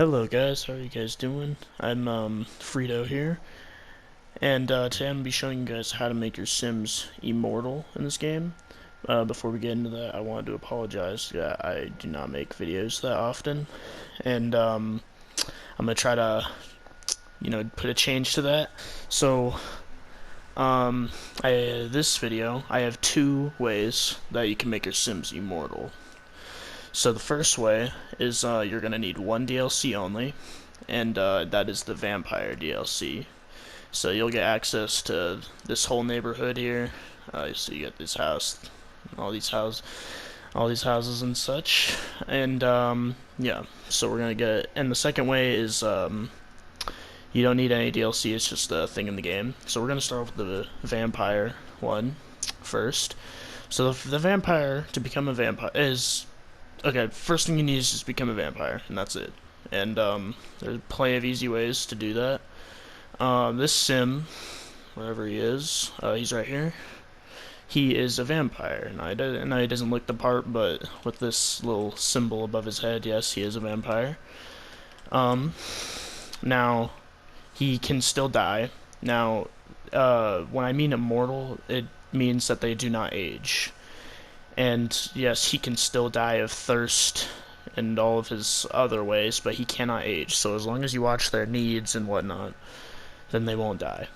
Hello guys, how are you guys doing? I'm Frito here, and today I'm going to be showing you guys how to make your Sims immortal in this game. Before we get into that, I wanted to apologize. Yeah, I do not make videos that often, and I'm going to try to, put a change to that. So, this video, I have two ways that you can make your Sims immortal. So the first way is you're going to need one DLC only, and that is the vampire DLC. So you'll get access to this whole neighborhood here. So you get this house, all these houses and such, and yeah. So we're gonna get. And the second way is you don't need any DLC. It's just a thing in the game. So we're gonna start with the vampire one first. So the vampire, to become a vampire, is okay. First thing you need is just become a vampire, and that's it. And there's plenty of easy ways to do that. This sim, wherever he is, he's right here. He is a vampire. Now he doesn't look the part, but with this little symbol above his head, yes, he is a vampire. Um, Now, he can still die. Now, when I mean immortal, it means that they do not age. And yes, he can still die of thirst and all of his other ways, but he cannot age. So as long as you watch their needs and whatnot, then they won't die.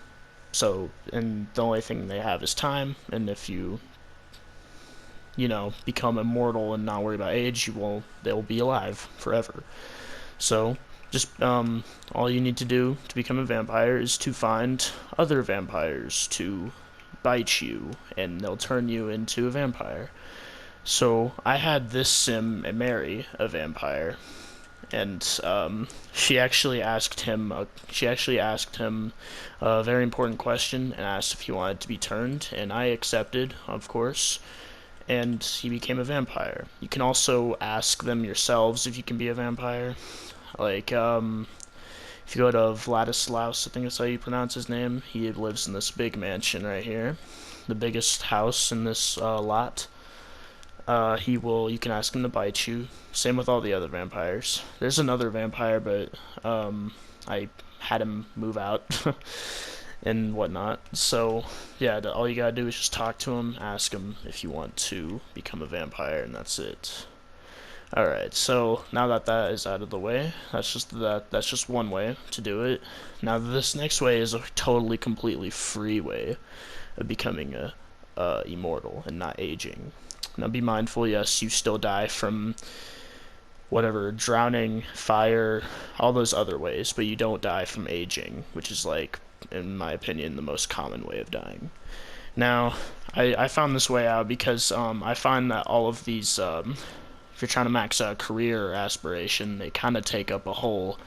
So, and the only thing they have is time, and if become immortal and not worry about age, they'll be alive forever. So, just, all you need to do to become a vampire is to find other vampires to bite you, and they'll turn you into a vampire. So, I had this sim marry a vampire, and she actually asked him a very important question and asked if he wanted to be turned, and I accepted, of course, and he became a vampire. You can also ask them yourselves if you can be a vampire. Like, if you go to Vladislaus, I think that's how you pronounce his name, he lives in this big mansion right here, the biggest house in this lot. You can ask him to bite you. Same with all the other vampires. There's another vampire, but, I had him move out and whatnot. So, yeah, all you gotta do is just talk to him, ask him if you want to become a vampire, and that's it. Alright, so now that that is out of the way, that's just one way to do it. Now this next way is a totally, completely free way of becoming a immortal and not aging. Now be mindful, yes, you still die from whatever, drowning, fire, all those other ways, but you don't die from aging, which is, like, in my opinion, the most common way of dying. Now, I found this way out because I find that all of these, if you're trying to max out career aspiration, they kind of take up a whole,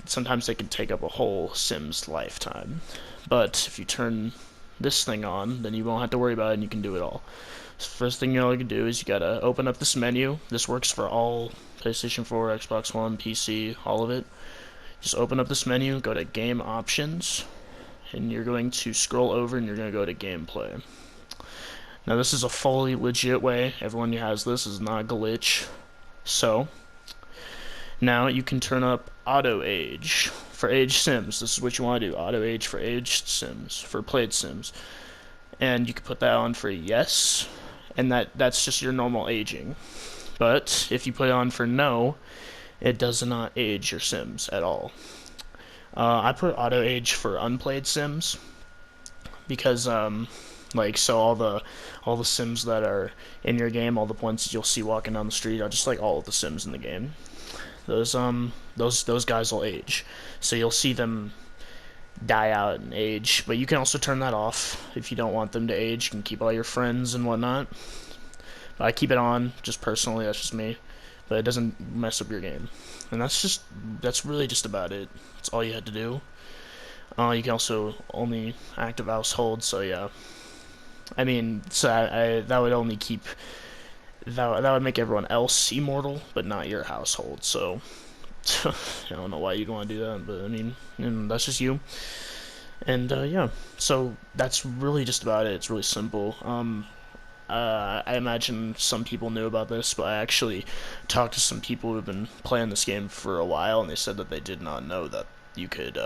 sometimes they can take up a whole Sim's lifetime. But if you turn this thing on, then you won't have to worry about it and you can do it all. So first thing you can do is you gotta open up this menu. This works for all PlayStation 4, Xbox One, PC, all of it. Just open up this menu, go to Game Options, and you're going to scroll over and you're going to go to Gameplay. Now this is a fully legit way. Everyone who has this is not a glitch. So, now you can turn up Auto Age for aged Sims. This is what you want to do. Auto Age for aged Sims, for played Sims. And you can put that on for yes, and that's just your normal aging. But if you put it on for no, it does not age your Sims at all. I put auto age for unplayed Sims because like, so all the Sims that are in your game, all the ones you'll see walking down the street are just like all of the Sims in the game. Those guys will age, so you'll see them die out and age, but you can also turn that off if you don't want them to age. You can keep all your friends and whatnot. But I keep it on, just personally, that's just me. But it doesn't mess up your game. And that's really just about it. That's all you had to do. You can also only active household, so yeah. I mean, so that would only keep, that would make everyone else immortal, but not your household, so I don't know why you'd want to do that, but I mean, that's just you. And yeah, so that's really just about it. It's really simple. I imagine some people knew about this, but I actually talked to some people who've been playing this game for a while, and they said that they did not know that you could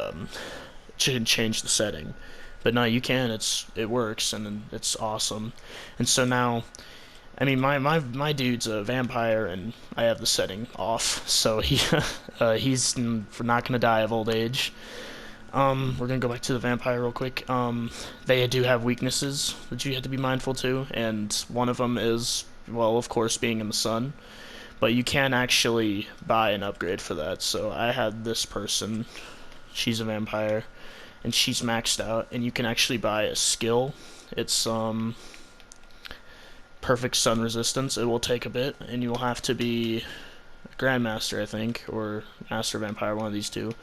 change the setting. But no, you can. It works, and it's awesome. And so now, I mean, my dude's a vampire, and I have the setting off, so he's not gonna die of old age. We're gonna go back to the vampire real quick. They do have weaknesses that you have to be mindful to, and one of them is, well, of course, being in the sun. But you can actually buy an upgrade for that. So I had this person. She's a vampire, and she's maxed out. And you can actually buy a skill. It's perfect sun resistance. It will take a bit, and you will have to be a grandmaster, I think, or master vampire, one of these two.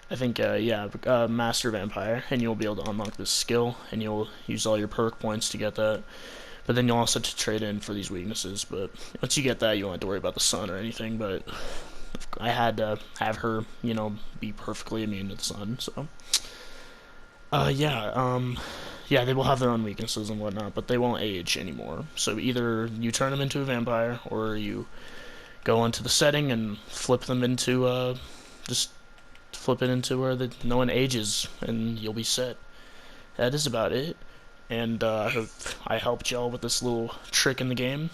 I think, yeah, Master Vampire, and you'll be able to unlock this skill, and you'll use all your perk points to get that. But then you'll also have to trade in for these weaknesses, but once you get that, you don't have to worry about the sun or anything, but I had to have her, be perfectly immune to the sun, so. Yeah, yeah, they will have their own weaknesses and whatnot, but they won't age anymore. So either you turn them into a vampire, or you go into the setting and flip them into, just flip it into where no one ages, and you'll be set. That is about it. And I hope I helped y'all with this little trick in the game.